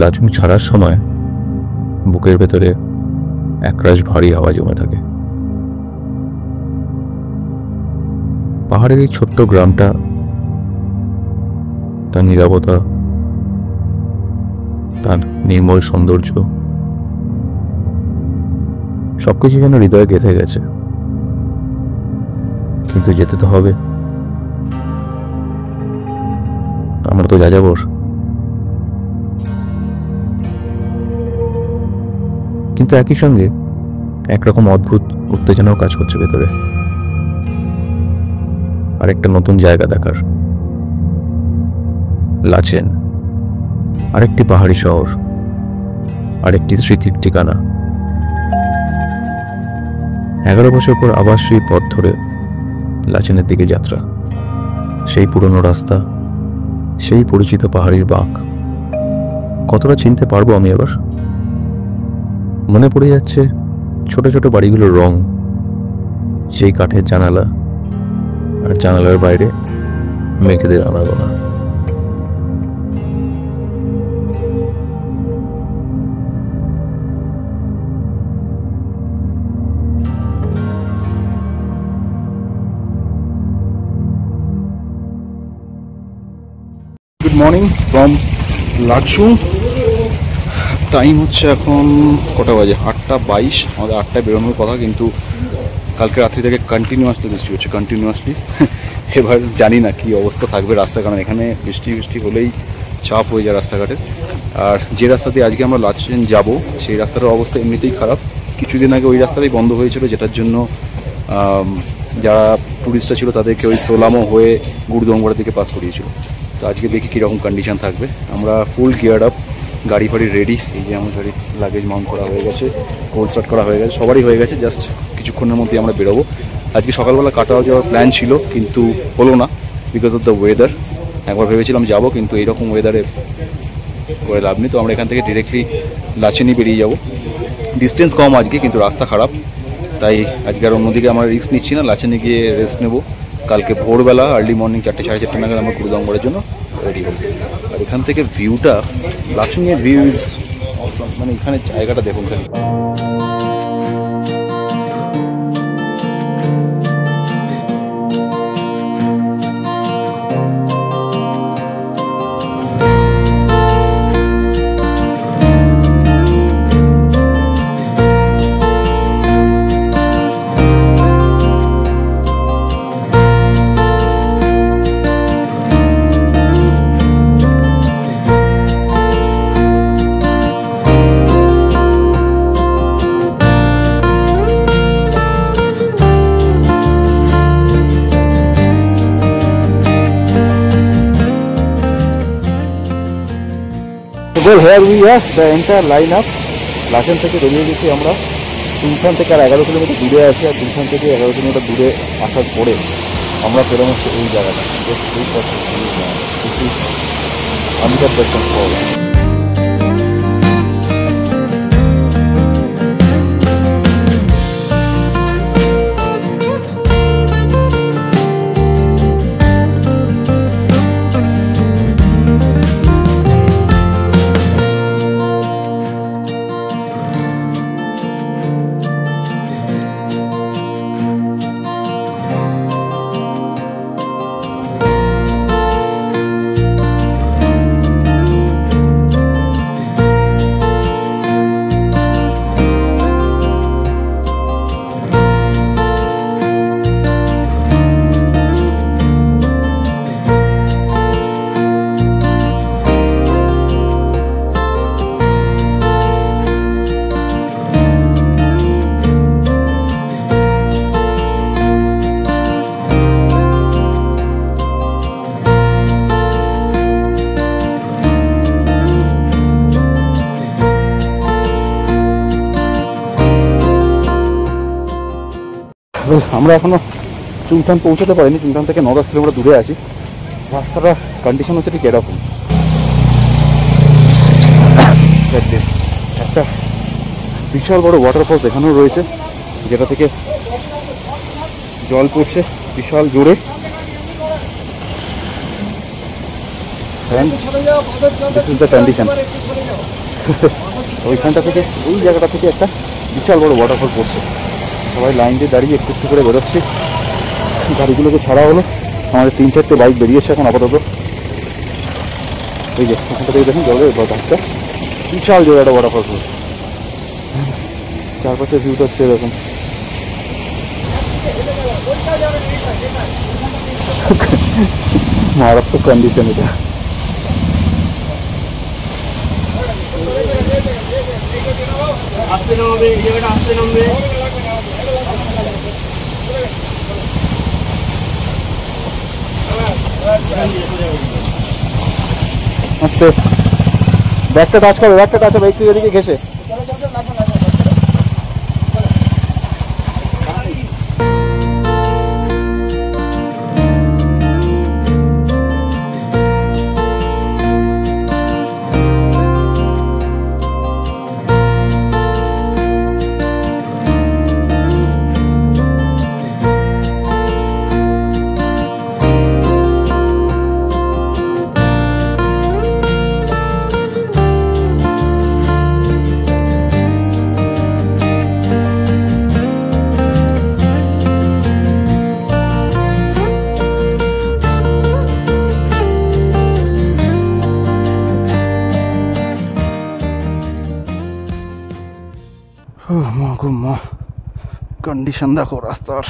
লাচুং ছাড়ার সময় বুকের ভেতরে একরাশ ভারী হাওয়া জমে থাকে। পাহাড়ের এই ছোট্ট গ্রামটা, তার নীরবতা, তার নির্মল সৌন্দর্য সবকিছু যেন হৃদয়ে গেঁথে গেছে। কিন্তু যেতে তো হবে, আমরা তো যাযাবর। কিন্তু একই সঙ্গে একরকম অদ্ভুত উত্তেজনাও কাজ করছে ভেতরে। আরেকটা নতুন জায়গা দেখার, লাচেন, আরেকটি পাহাড়ি শহর, আরেকটি স্মৃতির ঠিকানা। 11 বছর পর আবার সেই পথ ধরে লাচেনের দিকে যাত্রা। সেই পুরনো রাস্তা, সেই পরিচিত পাহাড়ির বাঁক, কতটা চিনতে পারবো আমি এবার? মনে পড়ে যাচ্ছে ছোট ছোট বাড়িগুলোর রং, সেই কাঠের জানালা, আর জানালার বাইরে মেঘেদের আনাগোনা। Good morning from Lachung. Time হচ্ছে এখন কটা বাজে? 8:22। আমাদের 8টায় বেরোনোর কথা, কিন্তু কালকে রাত্রি থেকে কন্টিনিউয়াসলি বৃষ্টি হচ্ছে, কন্টিনিউয়াসলি। এবার জানি না কি অবস্থা থাকবে রাস্তা, কারণ এখানে বৃষ্টি হলেই চাপ হয়ে যায় রাস্তাঘাটে। আর যে রাস্তা দিয়ে আজকে আমরা লাচেন যাব, সেই রাস্তাটার অবস্থা এমনিতেই খারাপ। কিছুদিন আগে ওই রাস্তাটাই বন্ধ হয়েছিল, যেটার জন্য যারা টুরিস্টরা ছিল তাদেরকে ওই সোলামো হয়ে গুরুদম্বরের দিকে পাস করিয়েছিল। তো আজকে দেখি কীরকম কন্ডিশন থাকবে। আমরা ফুল গিয়ার্ড আপ, গাড়ি ফাড়ি রেডি। এই যে আমার গাড়ি লাগেজ মাউন্ট করা হয়ে গেছে, কোল্ড স্টার্ট করা হয়ে গেছে, সবারই হয়ে গেছে। জাস্ট কিছুক্ষণের মধ্যেই আমরা বেরোবো। আজকে সকালবেলা কাটাও যাওয়ার প্ল্যান ছিল, কিন্তু হলো না বিকজ অফ দ্য ওয়েদার। একবার ভেবেছিলাম যাবো, কিন্তু এইরকম ওয়েদারে করে লাভ নেই। তো আমরা এখান থেকে ডিরেক্টলি লাচেনই বেরিয়ে যাব। ডিস্টেন্স কম আজকে, কিন্তু রাস্তা খারাপ, তাই আজকে আর অন্যদিকে আমরা রিস্ক নিচ্ছি না। লাচেনে গিয়ে রেস্ট নেবো। কালকে ভোরবেলা আর্লি মর্নিং 4টে সাড়ে 4টে নাগাদ আমরা গুরুদম্বরের জন্য রেডি হবো। আর এখান থেকে ভিউটা, লাচুংয়ের ভিউ ইজ অসাম। মানে এখানে জায়গাটা দেখুন খালি। Well, here we are, the entire line up. Lachen থেকে বেরিয়ে গেছি আমরা। চুংথান থেকে আর 11 কিলোমিটার দূরে আছি। আর চুংথান থেকে 11 কিলোমিটার দূরে আসার পরে আমরা পেলাম হচ্ছে এই জায়গাটা। অমিতাভ দর্শন ফল। আমরা এখনো চুংথান পৌঁছাতে পারিনি। চুংথান থেকে 9-10 কিলোমিটার দূরে আছি। রাস্তাটার কন্ডিশন হচ্ছে ঠিক এরকম। একটা বিশাল বড় ওয়াটারফলস এখানেও রয়েছে, যেটা থেকে জল পড়ছে বিশাল জোরে। and this is the condition. ওইখানটা থেকে ওই জায়গাটা থেকে একটা বিশাল বড় ওয়াটারফল পড়ছে। সবাই লাইন দিয়ে দাঁড়িয়ে একটু একটু করে বেরোচ্ছে। গাড়িগুলোকে ছাড়া হলো, আমাদের 3-4টে বাইক বেরিয়েছে এখন আপাতত। এই যে ওখানটা থেকে দেখুন জলের একটা বিশাল জোরে একটা ওয়াটারফল পড়ছে। চারপাশের ভিউটা হচ্ছে এরকম। মারাত্মক কন্ডিশন এটা। আচ্ছা ব্যাগটা টাচ করো, ব্যাগটা টাচ হবে একটু এদিকে ঘেসে। কন্ডিশন দেখো রাস্তার,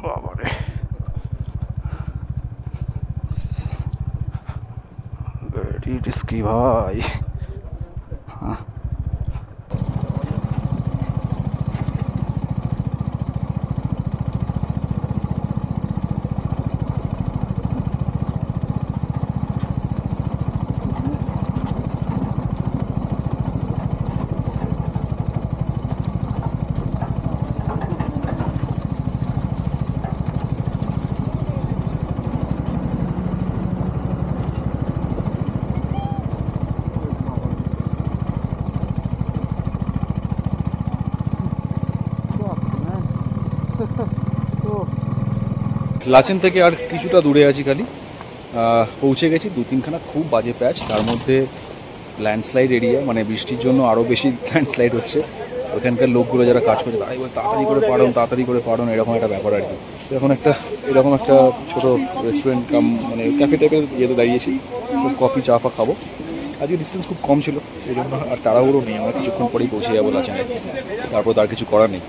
বাবারে ভেরি রিস্কি ভাই। লাচেন থেকে আর কিছুটা দূরে আছি, খালি পৌঁছে গেছি। 2-3খানা খুব বাজে প্যাচ, তার মধ্যে ল্যান্ডস্লাইড এরিয়া, মানে বৃষ্টির জন্য আরও বেশি ল্যান্ডস্লাইড হচ্ছে। ওখানকার লোকগুলো যারা কাজ করছে তারাই বলে তাড়াতাড়ি করে পাড়ন এরকম একটা ব্যাপার আর কি। এখন এরকম একটা ছোটো রেস্টুরেন্ট কাম মানে ক্যাফে টাইপের ইয়েতে দাঁড়িয়েছি, কফি চা ফা খাবো। আজকে ডিস্টেন্স খুব কম ছিল, সেই জন্য আর তাড়াহুড়ো নেই, আমরা কিছুক্ষণ পরেই পৌঁছে যাবো লাচেনে। তারপর তার কিছু করার নেই।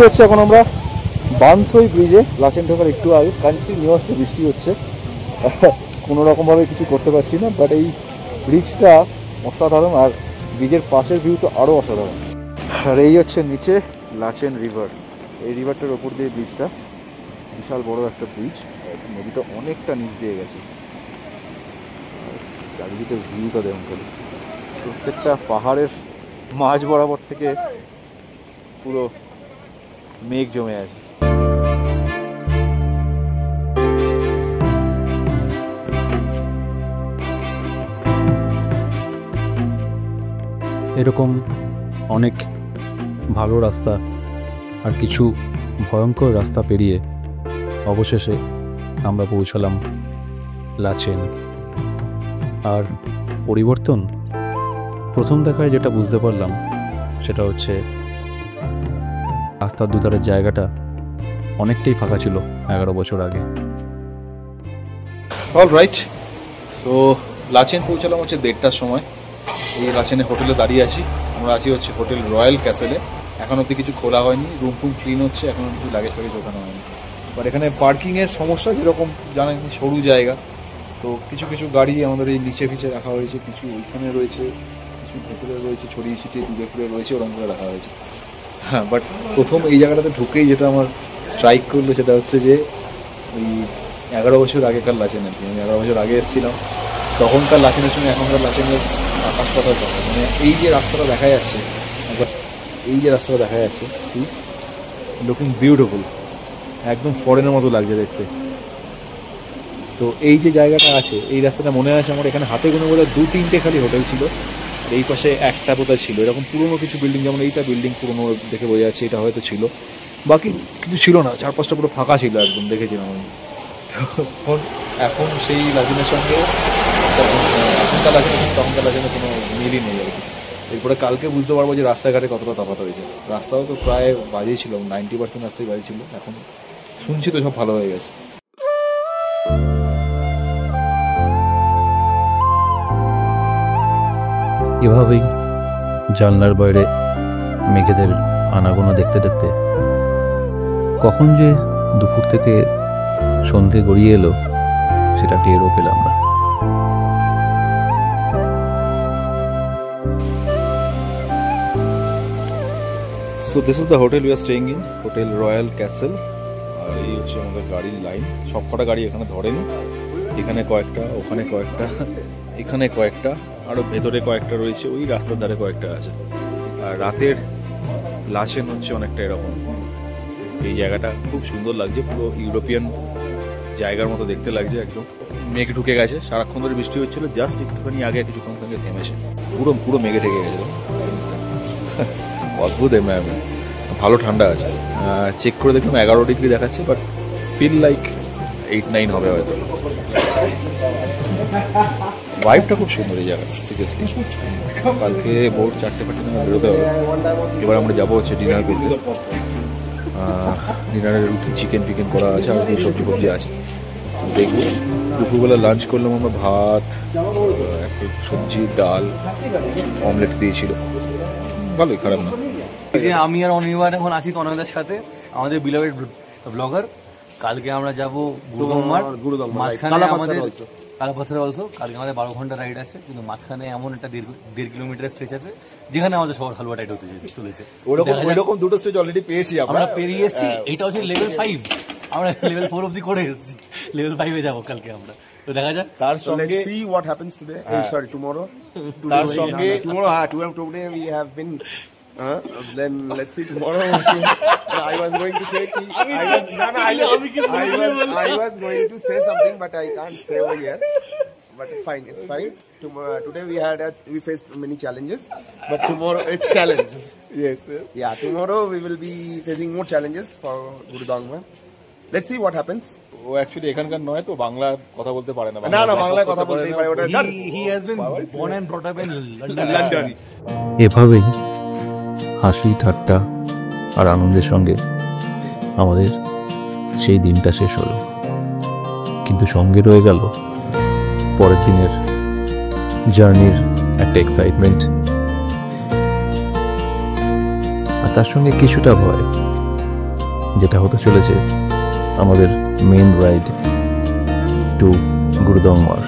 হচ্ছে এখন আমরা বানসই ব্রিজে, লাচেন ঢোকার একটু আগে। কন্টিনিউয়াসলি বৃষ্টি হচ্ছে, কোনো রকমভাবে কিছু করতে পারছি না, বাট এই ব্রিজটা অসাধারণ, আর ব্রিজের পাশের ভিউ তো আরও অসাধারণ। আর এই হচ্ছে নিচে লাচেন রিভার, এই রিভারটার ওপর দিয়ে ব্রিজটা, বিশাল বড় একটা ব্রিজ। নদীটা অনেকটা নিচ দিয়ে গেছে, চারিদিকে ভিউটা দেখুন খালি, প্রত্যেকটা পাহাড়ের মাঝ বরাবর থেকে পুরো মেঘ জমে আছে। এরকম অনেক ভালো রাস্তা আর কিছু ভয়ঙ্কর রাস্তা পেরিয়ে অবশেষে আমরা পৌঁছালাম লাচেন। আর পরিবর্তন প্রথম দেখায় যেটা বুঝতে পারলাম, সেটা হচ্ছে রাস্তার দুধারের জায়গাটা অনেকটাই ফাঁকা ছিল 11 বছর আগে। অল রাইট, তো লাচেন পৌঁছালাম হচ্ছে 1:30টার সময়। এই লাচেনে হোটেলে দাঁড়িয়ে আছি। আমরা আছি হচ্ছে হোটেল রয়্যাল ক্যাসেলে। এখন অবধি কিছু খোলা হয়নি, রুম ফুম ক্লিন হচ্ছে, এখন অবধি লাগেজ ফ্যাগেজ ওখানে হয়নি। বাট এখানে পার্কিংয়ের সমস্যা, যেরকম জানেন সরু জায়গা, তো কিছু কিছু গাড়ি আমাদের এই নিচে ফিচে রাখা হয়েছে, কিছু ওইখানে রয়েছে, কিছু ভেতরে রয়েছে, ছড়িয়ে ছিটিয়ে দূরে ফুলে রয়েছে, ওরকম করে রাখা হয়েছে। হ্যাঁ, বাট প্রথম এই জায়গাটাতে ঢুকেই যেটা আমার স্ট্রাইক করলো সেটা হচ্ছে যে ওই 11 বছর আগেকার লাচেন আর কি। আমি 11 বছর আগে এসেছিলাম, তখনকার লাচেনের সঙ্গে এখনকার লাচেনের আকাশ পাতাল তফাৎ। মানে এই যে রাস্তাটা দেখা যাচ্ছে, এই যে রাস্তাটা দেখা যাচ্ছে, সি লুকিং বিউটিফুল, একদম ফরেনের মতো লাগছে দেখতে। তো এই যে জায়গাটা আছে, এই রাস্তাটা মনে আছে আমার, এখানে হাতে গোনা বলে 2-3টে খালি হোটেল ছিল, এই পাশে একটা বোধহয় ছিল। এরকম পুরোনো কিছু বিল্ডিং, যেমন এইটা বিল্ডিং পুরোনো দেখে বোঝা যাচ্ছে, এটা হয়তো ছিল, বাকি কিছু ছিল না, 4-5টা পুরো ফাঁকা ছিল একদম, দেখেছিলাম আমি। তো এখন সেই লাচেনের সঙ্গে এখনকার লাচেনের সঙ্গে তখনকার লাচেনের কোনো মিলই নেই আর কি। এরপরে কালকে বুঝতে পারবো যে রাস্তাঘাটে কতটা তফাৎ হয়েছে। রাস্তাও তো প্রায় বাজেই ছিল, 90% রাস্তায় বাজে ছিল, এখন শুনছি তো সব ভালো হয়ে গেছে। এভাবেই জানলার বাইরে মেঘেদের আনাগোনা দেখতে দেখতে কখন যে দুপুর থেকে সন্ধে গড়িয়ে এলো সেটা টেরও পেলাম না। So this is the hotel we are staying in, hotel Royal Castle. আর এই হচ্ছে আমাদের গাড়ির লাইন, সব কটা গাড়ি এখানে ধরেনি, এখানে কয়েকটা, ওখানে কয়েকটা, এখানে কয়েকটা, আরও ভেতরে কয়েকটা রয়েছে, ওই রাস্তার ধারে কয়েকটা আছে। আর রাতের লাচেন হচ্ছে অনেকটা এরকম। এই জায়গাটা খুব সুন্দর লাগছে, পুরো ইউরোপিয়ান জায়গার মতো দেখতে লাগছে একদম। মেঘ ঢুকে গেছে, সারাক্ষণ ধরে বৃষ্টি হচ্ছিল, জাস্ট একটুখানি আগে কিছুক্ষণ থেকে থেমেছে, পুরো পুরো মেঘে ঢেকে গেছে। অদ্ভুত এনভায়রনমেন্ট, ভালো ঠান্ডা আছে। চেক করে দেখলাম 11 ডিগ্রি দেখাচ্ছে, বাট ফিল লাইক 8-9 হবে হয়তো। ভাইবটা খুব সুন্দর এই জায়গাটা, সিরিয়াসলি। কালকে ভোর 4টে-5টে নাগাদ বেরোতে হবে। এবার আমরা যাবো হচ্ছে ডিনার করতে। ডিনারের রুটি, চিকেন ফিকেন করা আছে, আর সবজি ফবজি আছে, দেখবো। দুপুরবেলা লাঞ্চ করলাম আমরা, ভাত, একটু সবজি, ডাল, অমলেট দিয়েছিল, ভালোই, খারাপ না। আমি আর অনির্বাণ এখন আছি তনয়দার সাথে, আমাদের বিলভেড ব্লগার। কালকে আমরা যাবো গুরুদম্মার, মাঝখানে আমাদের কালাপাথর অলসো। কালকে আমাদের 12 ঘন্টা রাইড আছে, কিন্তু মাঝখানে এমন একটা 1.5 কিলোমিটার স্ট্রেচ আছে যেখানে আমাদের সবার হালুয়া টাইট হতে চলেছে। ওরকম দুটো স্টেজ অলরেডি পেয়েছি আমরা, পেরিয়ে এসেছি। এটা হচ্ছে লেভেল 5, আমরা লেভেল 4 অব্দি করে এসেছি, লেভেল 5-এ যাবো কালকে আমরা। তো দেখা যাক তার সঙ্গে see what happens today. Sorry, tomorrow. তার সঙ্গে Today we have been. Then let's see tomorrow. I was going to say. I was going to say something, but I can't say over here. But fine, it's fine. Today we faced many challenges, but tomorrow it's challenges. yes. Yeah, tomorrow we will be facing more challenges for Gurudongma. Let's see what happens. ও actually এখানকার নয়, তো বাংলা কথা বলতে পারে না। না বাংলায় কথা বলতেই পারে, ওটা he has been born and brought up in London. এভাবেই হাসি ঠাট্টা আর আনন্দের সঙ্গে আমাদের সেই দিনটা শেষ হলো, কিন্তু সঙ্গে রয়ে গেল পরের দিনের জার্নির একটা এক্সাইটমেন্ট, আর তার সঙ্গে কিছুটা ভয়, যেটা হতে চলেছে আমাদের মেন রাইড টু গুরুদম্মার।